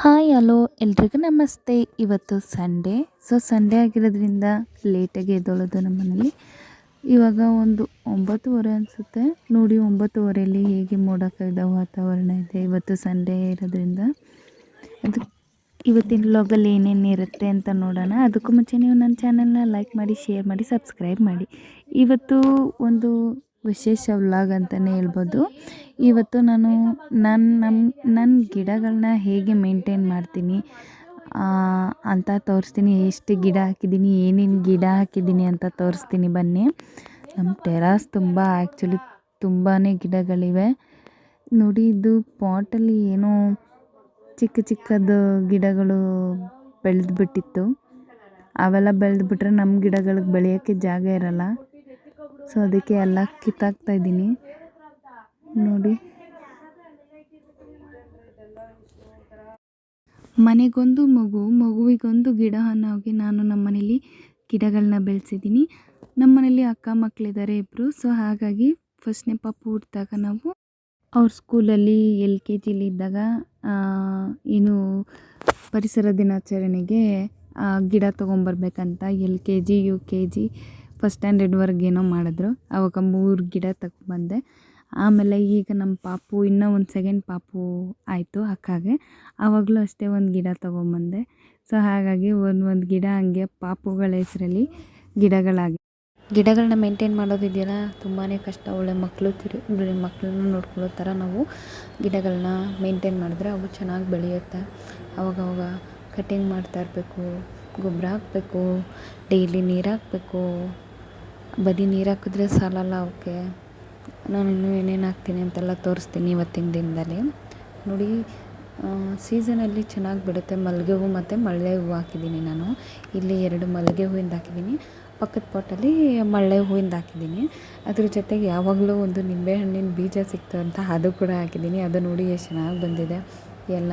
Hi hello ಎಲ್ರಿಗೂ ನಮಸ್ತೆ. ಇವತ್ತು ಸಂಡೇ. ಸೊ ಸಂಡೇ ಆಗಿರೋದ್ರಿಂದ ಲೇಟಾಗಿ ಎದ್ದೊಳೋದು ನಮ್ಮ ಮನೇಲಿ. ಇವಾಗ ಒಂದು 9:30 ಅನಿಸುತ್ತೆ. ನೋಡಿ 9:30ಯಲ್ಲಿ ಹೇಗೆ ಮೋಡ ಕವಿದ ವಾತಾವರಣ ಇದೆ. ಇವತ್ತು ಸಂಡೇ ಇರೋದ್ರಿಂದ ಅದು ಇವತ್ತಿನ ವ್ಲಾಗಲ್ಲಿ ಏನೇನು ಇರುತ್ತೆ ಅಂತ ನೋಡೋಣ. ಅದಕ್ಕೂ ಮುಂಚೆ ನೀವು ನನ್ನ ಚಾನಲ್ನ ಲೈಕ್ ಮಾಡಿ, ಶೇರ್ ಮಾಡಿ, ಸಬ್ಸ್ಕ್ರೈಬ್ ಮಾಡಿ. ಇವತ್ತು ಒಂದು ವಿಶೇಷ ವ್ಲಾಗ್ ಅಂತಲೇ ಹೇಳ್ಬೋದು. ಇವತ್ತು ನಾನು ನನ್ನ ಗಿಡಗಳನ್ನ ಹೇಗೆ ಮೇಂಟೈನ್ ಮಾಡ್ತೀನಿ ಅಂತ ತೋರಿಸ್ತೀನಿ. ಎಷ್ಟು ಗಿಡ ಹಾಕಿದ್ದೀನಿ, ಏನೇನು ಗಿಡ ಹಾಕಿದ್ದೀನಿ ಅಂತ ತೋರಿಸ್ತೀನಿ ಬನ್ನಿ. ನಮ್ಮ ಟೆರಾಸ್ ಆ್ಯಕ್ಚುಲಿ ತುಂಬಾ ಗಿಡಗಳಿವೆ ನೋಡಿ. ಇದು ಪಾಟಲ್ಲಿ ಏನೋ ಚಿಕ್ಕ ಚಿಕ್ಕದು ಗಿಡಗಳು ಬೆಳೆದ್ಬಿಟ್ಟಿತ್ತು. ಅವೆಲ್ಲ ಬೆಳೆದ್ಬಿಟ್ರೆ ನಮ್ಮ ಗಿಡಗಳಿಗೆ ಬೆಳೆಯೋಕ್ಕೆ ಜಾಗ ಇರಲ್ಲ. ಸೊ ಅದಕ್ಕೆ ಎಲ್ಲ ಕಿತ್ತಾಕ್ತಾ ಇದ್ದೀನಿ ನೋಡಿ. ಮನೆಗೊಂದು ಮಗುವಿಗೊಂದು ಗಿಡ ಅನ್ನೋಗಿ ನಾನು ನಮ್ಮ ಮನೇಲಿ ಗಿಡಗಳನ್ನ ಬೆಳೆಸಿದ್ದೀನಿ. ನಮ್ಮ ಮನೇಲಿ ಅಕ್ಕ ಮಕ್ಕಳಿದ್ದಾರೆ ಇಬ್ಬರು. ಸೊ ಹಾಗಾಗಿ ಫಸ್ಟ್ನೇ ಪಾಪು ಹುಟ್ಟಿದಾಗ ನಾವು ಅವ್ರ ಸ್ಕೂಲಲ್ಲಿ LKG ಇದ್ದಾಗ ಏನು ಪರಿಸರ ದಿನಾಚರಣೆಗೆ ಗಿಡ ತೊಗೊಂಬರ್ಬೇಕಂತ LKG UKG ಫಸ್ಟ್ ಸ್ಟ್ಯಾಂಡರ್ಡ್ವರೆಗೇನೋ ಮಾಡಿದ್ರು. ಆವಾಗ 3 ಗಿಡ ತಗೊಂಬಂದೆ. ಆಮೇಲೆ ಈಗ ನಮ್ಮ ಪಾಪು ಇನ್ನೂ ಒಂದು ಸೆಕೆಂಡ್ ಪಾಪು ಆಯಿತು ಅಕ್ಕಗೆ. ಆವಾಗಲೂ ಅಷ್ಟೇ ಒಂದು ಗಿಡ ತೊಗೊಂಬಂದೆ. ಸೊ ಹಾಗಾಗಿ ಒಂದು ಗಿಡ ಹಂಗೆ ಪಾಪುಗಳ ಹೆಸರಲ್ಲಿ ಗಿಡಗಳನ್ನ ಮೇಂಟೈನ್ ಮಾಡೋದಿದೆಯಲ್ಲ ತುಂಬಾ ಕಷ್ಟ. ಒಳ್ಳೆ ಮಕ್ಕಳನ್ನ ನೋಡ್ಕೊಳ್ಳೋ ಥರ ನಾವು ಗಿಡಗಳನ್ನ ಮೇಂಟೈನ್ ಮಾಡಿದ್ರೆ ಅವು ಚೆನ್ನಾಗಿ ಬೆಳೆಯುತ್ತೆ. ಅವಾಗವಾಗ ಕಟಿಂಗ್ ಮಾಡ್ತಾ ಇರಬೇಕು, ಗೊಬ್ಬರ ಹಾಕಬೇಕು, ಡೈಲಿ ನೀರು ಹಾಕಬೇಕು. ಬರೀ ನೀರು ಹಾಕಿದ್ರೆ ಸಾಲಲ್ಲ ಅವಕ್ಕೆ. ನಾನು ಇನ್ನೂ ಏನೇನು ಹಾಕ್ತೀನಿ ಅಂತೆಲ್ಲ ತೋರಿಸ್ತೀನಿ ಇವತ್ತಿನ ದಿನದಲ್ಲಿ ನೋಡಿ. ಸೀಸನಲ್ಲಿ ಚೆನ್ನಾಗಿ ಬಿಡುತ್ತೆ. ಮಲ್ಲಿಗೆ ಹೂವು ಮತ್ತು ಮಲ್ಲೆ ಹೂವು ಹಾಕಿದ್ದೀನಿ ನಾನು. ಇಲ್ಲಿ 2 ಮಲ್ಲಿಗೆ ಹೂವಿಂದ ಹಾಕಿದ್ದೀನಿ. ಪಕ್ಕದ ಪಾಟಲ್ಲಿ ಮಲ್ಲೆ ಹೂವಿಂದ ಹಾಕಿದ್ದೀನಿ. ಅದ್ರ ಜೊತೆಗೆ ಯಾವಾಗಲೂ ಒಂದು ನಿಂಬೆಹಣ್ಣಿನ ಬೀಜ ಸಿಕ್ತು ಅಂತ ಅದು ಕೂಡ ಹಾಕಿದ್ದೀನಿ. ಅದು ನೋಡಿ ಎಷ್ಟು ಚೆನ್ನಾಗಿ ಬಂದಿದೆ ಎಲ್ಲ.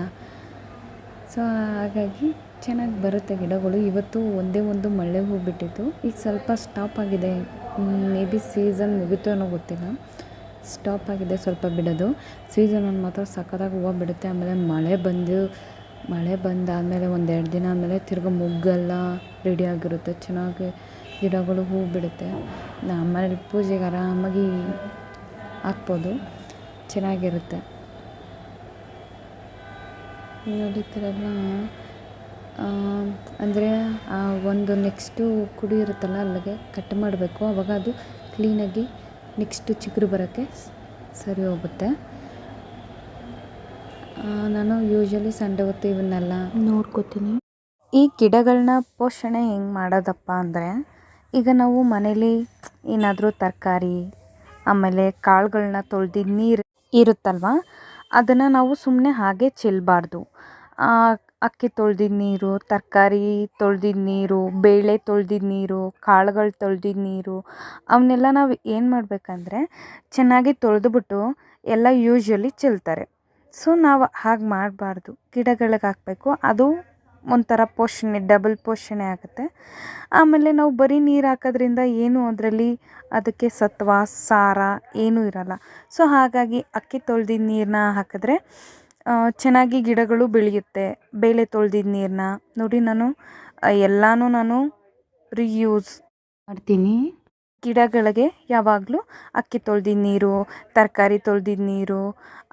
ಸೊ ಹಾಗಾಗಿ ಚೆನ್ನಾಗಿ ಬರುತ್ತೆ ಗಿಡಗಳು. ಇವತ್ತು ಒಂದೇ ಒಂದು ಮಲ್ಲೆ ಹೂವು ಬಿಟ್ಟಿತ್ತು. ಈಗ ಸ್ವಲ್ಪ ಸ್ಟಾಪ್ ಆಗಿದೆ. ಮೇ ಬಿ ಸೀಸನ್ ಮುಗಿತು ಅನ್ನೋ ಗೊತ್ತಿಲ್ಲ. ಸ್ಟಾಪ್ ಆಗಿದೆ ಸ್ವಲ್ಪ ಬಿಡೋದು. ಸೀಸನಲ್ಲಿ ಮಾತ್ರ ಸಖತ್ತಾಗಿ ಹೂವು ಬಿಡುತ್ತೆ. ಆಮೇಲೆ ಮಳೆ ಬಂದಾದಮೇಲೆ 1-2 ದಿನ ಆದಮೇಲೆ ತಿರ್ಗಿ ಮೊಗ್ಗೆಲ್ಲ ರೆಡಿಯಾಗಿರುತ್ತೆ. ಚೆನ್ನಾಗಿ ಗಿಡಗಳು ಹೂವು ಬಿಡುತ್ತೆ. ಆಮೇಲೆ ಪೂಜೆಗೆ ಆರಾಮಾಗಿ ಹಾಕ್ಬೋದು, ಚೆನ್ನಾಗಿರುತ್ತೆ. ನೋಡಿರ್ತೀರಲ್ಲ, ಅಂದರೆ ಒಂದು ನೆಕ್ಸ್ಟು ಕುಡಿ ಇರುತ್ತಲ್ಲ ಅಲ್ಲಿಗೆ ಕಟ್ ಮಾಡಬೇಕು. ಆವಾಗ ಅದು ಕ್ಲೀನಾಗಿ ನೆಕ್ಸ್ಟು ಚಿಗುರು ಬರೋಕ್ಕೆ ಸರಿ ಹೋಗುತ್ತೆ. ನಾನು ಯೂಶ್ವಲಿ ಸಂಡೇ ಹೊತ್ತು ಇವನ್ನೆಲ್ಲ ನೋಡ್ಕೋತೀನಿ. ಈ ಗಿಡಗಳನ್ನ ಪೋಷಣೆ ಹೆಂಗೆ ಮಾಡೋದಪ್ಪ ಅಂದರೆ, ಈಗ ನಾವು ಮನೇಲಿ ಏನಾದರೂ ತರಕಾರಿ ಆಮೇಲೆ ಕಾಳುಗಳನ್ನ ತೊಳೆದಿದ್ದು ನೀರು ಇರುತ್ತಲ್ವ, ಅದನ್ನು ನಾವು ಸುಮ್ಮನೆ ಹಾಗೆ ಚೆಲ್ಲಬಾರ್ದು. ಅಕ್ಕಿ ತೊಳೆದಿದ್ದ ನೀರು, ತರಕಾರಿ ತೊಳೆದಿದ್ದ ನೀರು, ಬೇಳೆ ತೊಳೆದಿದ್ದ ನೀರು, ಕಾಳುಗಳು ತೊಳೆದಿದ್ದ ನೀರು, ಅವನ್ನೆಲ್ಲ ನಾವು ಏನು ಮಾಡಬೇಕಂದ್ರೆ ಚೆನ್ನಾಗಿ ತೊಳೆದ್ಬಿಟ್ಟು ಎಲ್ಲ ಯೂಶ್ವಲಿ ಚೆಲ್ತಾರೆ. ಸೊ ನಾವು ಹಾಗೆ ಮಾಡಬಾರ್ದು, ಗಿಡಗಳಿಗೆ ಹಾಕಬೇಕು. ಅದು ಒಂಥರ ಪೋಷಣೆ, ಡಬಲ್ ಪೋಷಣೆ ಆಗುತ್ತೆ. ಆಮೇಲೆ ನಾವು ಬರೀ ನೀರು ಹಾಕೋದ್ರಿಂದ ಏನು ಅದರಲ್ಲಿ ಅದಕ್ಕೆ ಸತ್ವ ಸಾರ ಏನೂ ಇರಲ್ಲ. ಸೊ ಹಾಗಾಗಿ ಅಕ್ಕಿ ತೊಳೆದಿದ್ದ ನೀರನ್ನ ಹಾಕಿದ್ರೆ ಚೆನ್ನಾಗಿ ಗಿಡಗಳು ಬೆಳೆಯುತ್ತೆ. ಬೇಳೆ ತೊಳೆದಿದ್ದ ನೀರನ್ನ ನೋಡಿ, ನಾನು ರಿಯೂಸ್ ಮಾಡ್ತೀನಿ. ಗಿಡಗಳಿಗೆ ಯಾವಾಗಲೂ ಅಕ್ಕಿ ತೊಳೆದಿದ್ದ ನೀರು, ತರಕಾರಿ ತೊಳೆದಿದ್ದ ನೀರು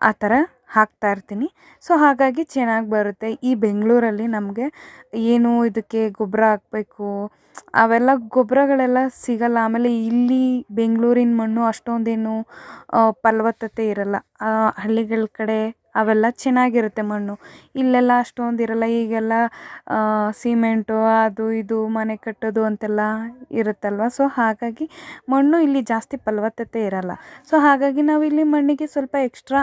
ಆ ಥರ ಹಾಕ್ತಾ ಇರ್ತೀನಿ. ಸೊ ಹಾಗಾಗಿ ಚೆನ್ನಾಗಿ ಬರುತ್ತೆ. ಈ ಬೆಂಗಳೂರಲ್ಲಿ ನಮಗೆ ಏನು ಇದಕ್ಕೆ ಗೊಬ್ಬರ ಹಾಕಬೇಕು ಅವೆಲ್ಲ ಗೊಬ್ಬರಗಳೆಲ್ಲ ಸಿಗಲ್ಲ. ಆಮೇಲೆ ಇಲ್ಲಿ ಬೆಂಗಳೂರಿನ ಮಣ್ಣು ಅಷ್ಟೊಂದೇನು ಫಲವತ್ತತೆ ಇರಲ್ಲ. ಹಳ್ಳಿಗಳ ಕಡೆ ಅವೆಲ್ಲ ಚೆನ್ನಾಗಿರುತ್ತೆ ಮಣ್ಣು. ಇಲ್ಲೆಲ್ಲ ಅಷ್ಟೊಂದು ಇರಲ್ಲ. ಈಗೆಲ್ಲ ಸಿಮೆಂಟು ಅದು ಇದು ಮನೆ ಕಟ್ಟೋದು ಅಂತೆಲ್ಲ ಇರುತ್ತಲ್ವ. ಸೊ ಹಾಗಾಗಿ ಮಣ್ಣು ಇಲ್ಲಿ ಜಾಸ್ತಿ ಫಲವತ್ತತೆ ಇರಲ್ಲ. ಸೊ ಹಾಗಾಗಿ ನಾವು ಇಲ್ಲಿ ಮಣ್ಣಿಗೆ ಸ್ವಲ್ಪ ಎಕ್ಸ್ಟ್ರಾ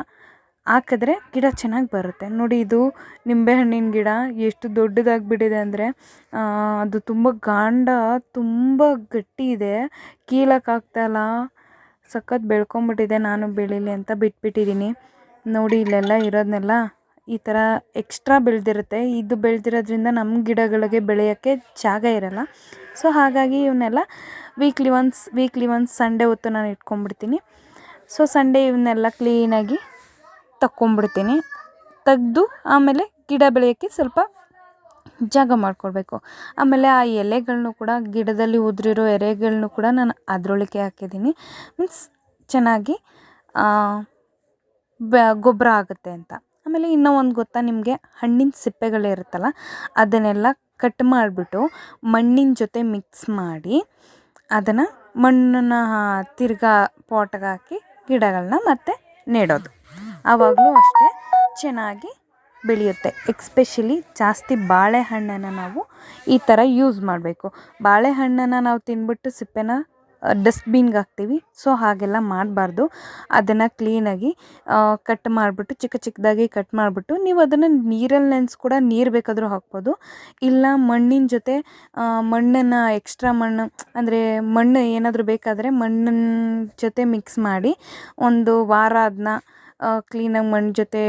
ಹಾಕಿದ್ರೆ ಗಿಡ ಚೆನ್ನಾಗಿ ಬರುತ್ತೆ ನೋಡಿ. ಇದು ನಿಂಬೆಹಣ್ಣಿನ ಗಿಡ ಎಷ್ಟು ದೊಡ್ಡದಾಗಿ ಬಿಟ್ಟಿದೆ ಅಂದರೆ, ಅದು ತುಂಬ ಗಟ್ಟಿ ಇದೆ. ಕೀಳಕ್ಕಾಗ್ತಾಯಿಲ್ಲ, ಸಖತ್ ಬೆಳ್ಕೊಂಬಿಟ್ಟಿದೆ. ನಾನು ಬೆಳೀಲಿ ಅಂತ ಬಿಟ್ಬಿಟ್ಟಿದ್ದೀನಿ ನೋಡಿ. ಇಲ್ಲೆಲ್ಲ ಇರೋದನ್ನೆಲ್ಲ ಈ ಥರ ಎಕ್ಸ್ಟ್ರಾ ಬೆಳೆದಿರುತ್ತೆ. ಇದು ಬೆಳೆದಿರೋದ್ರಿಂದ ನಮ್ಮ ಗಿಡಗಳಿಗೆ ಬೆಳೆಯೋಕ್ಕೆ ಜಾಗ ಇರಲ್ಲ. ಸೊ ಹಾಗಾಗಿ ಇವನ್ನೆಲ್ಲ ವೀಕ್ಲಿ ಒನ್ಸ್ ಸಂಡೇ ಹೊತ್ತು ನಾನು ಇಟ್ಕೊಂಡ್ಬಿಡ್ತೀನಿ. ಸೊ ಸಂಡೇ ಇವನ್ನೆಲ್ಲ ಕ್ಲೀನಾಗಿ ತೆಗೆದು ಆಮೇಲೆ ಗಿಡ ಬೆಳೆಯೋಕ್ಕೆ ಸ್ವಲ್ಪ ಜಾಗ ಮಾಡ್ಕೊಳ್ಬೇಕು. ಆಮೇಲೆ ಆ ಎಲೆಗಳನ್ನು ಕೂಡ ಗಿಡದಲ್ಲಿ ಉದುರಿರೋ ಎಲೆಗಳನ್ನು ಕೂಡ ನಾನು ಅದರೊಳಗೆ ಹಾಕಿದ್ದೀನಿ. ಮೀನ್ಸ್ ಚೆನ್ನಾಗಿ ಗೊಬ್ಬರ ಆಗುತ್ತೆ ಅಂತ. ಆಮೇಲೆ ಇನ್ನೂ ಒಂದು ಗೊತ್ತಾ ನಿಮಗೆ, ಹಣ್ಣಿನ ಸಿಪ್ಪೆಗಳಿರುತ್ತಲ್ಲ ಅದನ್ನೆಲ್ಲ ಕಟ್ ಮಾಡಿಬಿಟ್ಟು ಮಣ್ಣಿನ ಜೊತೆ ಮಿಕ್ಸ್ ಮಾಡಿ ಅದನ್ನು ಮಣ್ಣನ್ನು ತಿರ್ಗಾ ಪಾಟ್ಗೆ ಹಾಕಿ ಗಿಡಗಳನ್ನ ಮತ್ತೆ ನೆಡೋದು. ಆವಾಗಲೂ ಅಷ್ಟೇ ಚೆನ್ನಾಗಿ ಬೆಳೆಯುತ್ತೆ. ಎಕ್ಸ್ಪೆಷಲಿ ಜಾಸ್ತಿ ಬಾಳೆಹಣ್ಣನ್ನು ನಾವು ಈ ಥರ ಯೂಸ್ ಮಾಡಬೇಕು. ಬಾಳೆಹಣ್ಣನ್ನು ನಾವು ತಿಂದ್ಬಿಟ್ಟು ಸಿಪ್ಪೆನ ಡಸ್ಟ್ಬಿನ್ಗೆ ಹಾಕ್ತೀವಿ. ಸೊ ಹಾಗೆಲ್ಲ ಮಾಡಬಾರ್ದು. ಅದನ್ನು ಕ್ಲೀನಾಗಿ ಕಟ್ ಮಾಡಿಬಿಟ್ಟು ಚಿಕ್ಕ ಚಿಕ್ಕದಾಗಿ ಕಟ್ ಮಾಡಿಬಿಟ್ಟು ನೀವು ಅದನ್ನು ನೀರಲ್ಲಿ ನೆನೆಸಿ ಕೂಡ ನೀರು ಬೇಕಾದರೂ ಹಾಕ್ಬೋದು. ಇಲ್ಲ ಮಣ್ಣಿನ ಜೊತೆ ಮಣ್ಣನ್ನು ಎಕ್ಸ್ಟ್ರಾ ಮಣ್ಣು ಅಂದರೆ ಮಣ್ಣು ಏನಾದರೂ ಬೇಕಾದರೆ ಮಣ್ಣಿನ ಜೊತೆ ಮಿಕ್ಸ್ ಮಾಡಿ ಒಂದು ವಾರ ಅದನ್ನ ಕ್ಲೀನಾಗಿ ಮಣ್ಣು ಜೊತೆ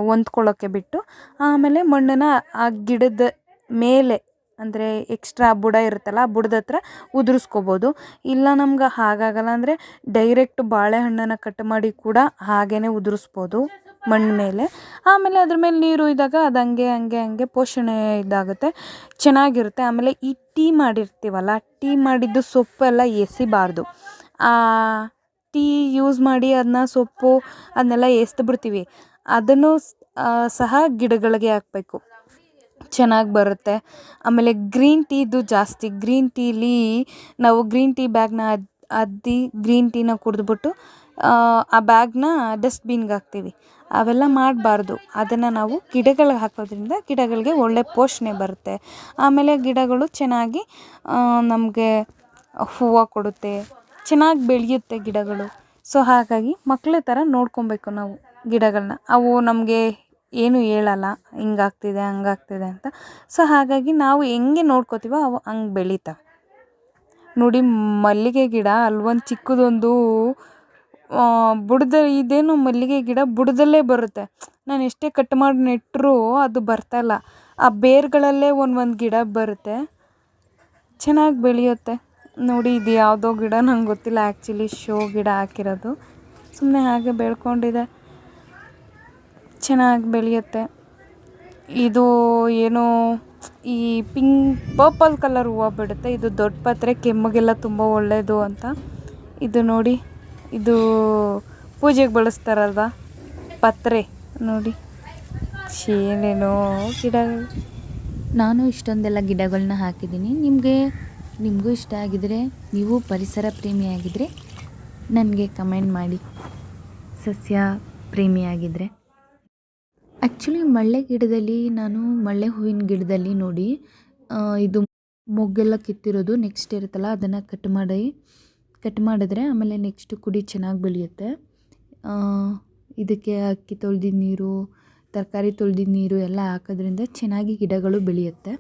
ಹೊಂದ್ಕೊಳ್ಳೋಕ್ಕೆ ಬಿಟ್ಟು ಆಮೇಲೆ ಮಣ್ಣನ್ನು ಆ ಗಿಡದ ಮೇಲೆ ಅಂದರೆ ಎಕ್ಸ್ಟ್ರಾ ಬುಡ ಇರುತ್ತಲ್ಲ ಆ ಬುಡದ ಹತ್ರ ಉದುರಿಸ್ಕೋಬೋದು. ಇಲ್ಲ ನಮ್ಗೆ ಹಾಗಾಗಲ್ಲ ಅಂದರೆ ಡೈರೆಕ್ಟ್ ಬಾಳೆಹಣ್ಣನ್ನು ಕಟ್ ಮಾಡಿ ಕೂಡ ಹಾಗೇ ಉದುರಿಸ್ಬೋದು ಮಣ್ಣು ಮೇಲೆ. ಆಮೇಲೆ ಅದ್ರ ಮೇಲೆ ನೀರು ಇದ್ದಾಗ ಅದು ಹಂಗೆ ಪೋಷಣೆ ಇದಾಗುತ್ತೆ, ಚೆನ್ನಾಗಿರುತ್ತೆ. ಆಮೇಲೆ ಈ ಟೀ ಮಾಡಿರ್ತೀವಲ್ಲ, ಟೀ ಮಾಡಿದ್ದು ಸೊಪ್ಪೆಲ್ಲ ಎಸಿಬಾರ್ದು. ಟೀ ಯೂಸ್ ಮಾಡಿ ಅದನ್ನ ಸೊಪ್ಪು ಅದನ್ನೆಲ್ಲ ಎಸ್ದು ಬಿಡ್ತೀವಿ. ಅದನ್ನು ಸಹ ಗಿಡಗಳಿಗೆ ಹಾಕಬೇಕು, ಚೆನ್ನಾಗಿ ಬರುತ್ತೆ. ಆಮೇಲೆ ಗ್ರೀನ್ ಟೀದು ಜಾಸ್ತಿ, ಗ್ರೀನ್ ಟೀಲಿ ನಾವು ಗ್ರೀನ್ ಟೀ ಬ್ಯಾಗ್ನ ಅದ್ದಿ ಗ್ರೀನ್ ಟೀನ ಕುಡಿದ್ಬಿಟ್ಟು ಆ ಬ್ಯಾಗ್ನ ಡಸ್ಟ್ಬಿನ್ಗೆ ಹಾಕ್ತೀವಿ. ಅವೆಲ್ಲ ಮಾಡಬಾರ್ದು. ಅದನ್ನು ನಾವು ಗಿಡಗಳಿಗೆ ಹಾಕೋದ್ರಿಂದ ಗಿಡಗಳಿಗೆ ಒಳ್ಳೆ ಪೋಷಣೆ ಬರುತ್ತೆ. ಆಮೇಲೆ ಗಿಡಗಳು ಚೆನ್ನಾಗಿ ನಮಗೆ ಹೂವು ಕೊಡುತ್ತೆ, ಚೆನ್ನಾಗಿ ಬೆಳೆಯುತ್ತೆ ಗಿಡಗಳು. ಸೊ ಹಾಗಾಗಿ ಮಕ್ಕಳ ಥರ ನೋಡ್ಕೊಬೇಕು ನಾವು ಗಿಡಗಳನ್ನ. ಅವು ನಮಗೆ ಏನು ಹೇಳಲ್ಲ ಹಿಂಗಾಗ್ತಿದೆ ಹಂಗಾಗ್ತಿದೆ ಅಂತ. ಸೊ ಹಾಗಾಗಿ ನಾವು ಹೆಂಗೆ ನೋಡ್ಕೋತೀವೋ ಅವು ಹಂಗೆ ಬೆಳೀತವೆ. ನೋಡಿ ಮಲ್ಲಿಗೆ ಗಿಡ ಅಲ್ಲೊಂದು ಚಿಕ್ಕದೊಂದು ಬುಡದ ಇದೇನು ಮಲ್ಲಿಗೆ ಗಿಡ ಬುಡದಲ್ಲೇ ಬರುತ್ತೆ. ನಾನು ಎಷ್ಟೇ ಕಟ್ ಮಾಡಿ ನೆಟ್ಟರೂ ಅದು ಬರ್ತಾಯಿಲ್ಲ. ಆ ಬೇರುಗಳಲ್ಲೇ ಒಂದು ಗಿಡ ಬರುತ್ತೆ, ಚೆನ್ನಾಗಿ ಬೆಳೆಯುತ್ತೆ. ನೋಡಿ ಇದು ಯಾವುದೋ ಗಿಡ ನಂಗೆ ಗೊತ್ತಿಲ್ಲ, ಆ್ಯಕ್ಚುಲಿ ಶೋ ಗಿಡ ಹಾಕಿರೋದು. ಸುಮ್ಮನೆ ಹಾಗೆ ಬೆಳ್ಕೊಂಡಿದೆ, ಚೆನ್ನಾಗಿ ಬೆಳೆಯುತ್ತೆ. ಇದು ಏನೋ ಈ ಪರ್ಪಲ್ ಕಲರ್ ಹೂವು ಬಿಡುತ್ತೆ. ಇದು ದೊಡ್ಡ ಪತ್ರೆ, ಕೆಮ್ಮಿಗೆಲ್ಲ ತುಂಬ ಒಳ್ಳೆಯದು ಅಂತ. ಇದು ನೋಡಿ, ಇದು ಪೂಜೆಗೆ ಬಳಸ್ತಾರಲ್ವ ಪತ್ರೆ, ನೋಡಿ ಏನೇನೋ ಗಿಡಗಳು. ನಾನು ಇಷ್ಟೊಂದೆಲ್ಲ ಗಿಡಗಳನ್ನ ಹಾಕಿದ್ದೀನಿ. ನಿಮಗೂ ಇಷ್ಟ ಆಗಿದರೆ, ನೀವು ಪರಿಸರ ಪ್ರೇಮಿಯಾಗಿದ್ದರೆ ನನಗೆ ಕಮೆಂಟ್ ಮಾಡಿ, ಸಸ್ಯ ಪ್ರೇಮಿಯಾಗಿದ್ದರೆ. ಆ್ಯಕ್ಚುಲಿ ಮಳ್ಳೆ ಹೂವಿನ ಗಿಡದಲ್ಲಿ ನೋಡಿ ಇದು ಮೊಗ್ಗೆಲ್ಲ ಕಿತ್ತಿರೋದು ನೆಕ್ಸ್ಟ್ ಇರುತ್ತಲ್ಲ ಅದನ್ನು ಕಟ್ ಮಾಡಿದ್ರೆ ಆಮೇಲೆ ನೆಕ್ಸ್ಟ್ ಕುಡಿ ಚೆನ್ನಾಗಿ ಬೆಳೆಯುತ್ತೆ. ಇದಕ್ಕೆ ಅಕ್ಕಿ ತೊಳೆದಿದ್ದ ನೀರು, ತರಕಾರಿ ತೊಳೆದಿದ್ದ ನೀರು ಎಲ್ಲ ಹಾಕೋದ್ರಿಂದ ಚೆನ್ನಾಗಿ ಗಿಡಗಳು ಬೆಳೆಯುತ್ತೆ.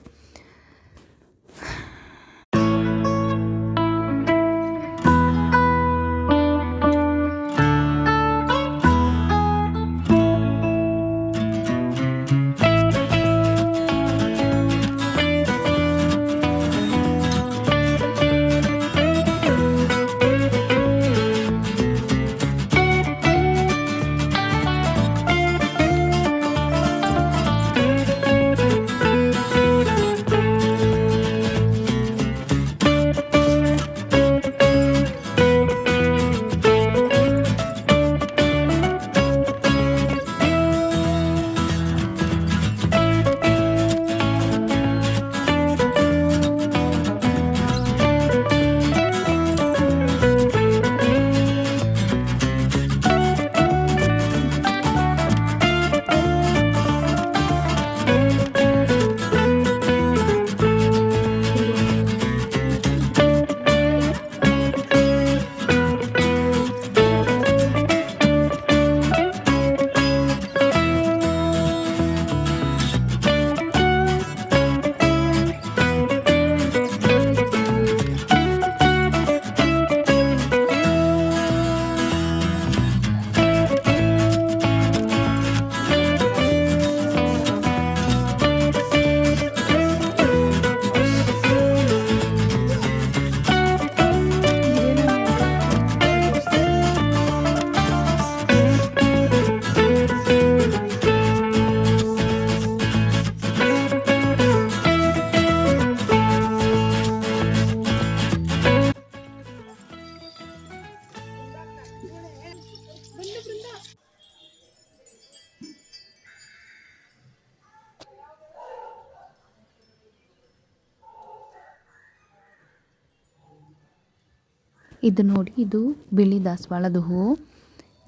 ಇದು ನೋಡಿ, ಇದು ಬಿಳಿ ದಾಸವಾಳದ ಹೂವು.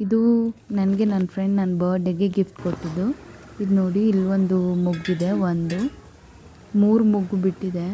ಇದು ನನಗೆ ನನ್ನ ಫ್ರೆಂಡ್ ನನ್ನ ಬರ್ಡೇಗೆ ಗಿಫ್ಟ್ ಕೊಟ್ಟಿದ್ದು. ಇದು ನೋಡಿ, ಇಲ್ಲೊಂದು ಮೊಗ್ಗಿದೆ, 3 ಮೊಗ್ಗು ಬಿಟ್ಟಿದೆ.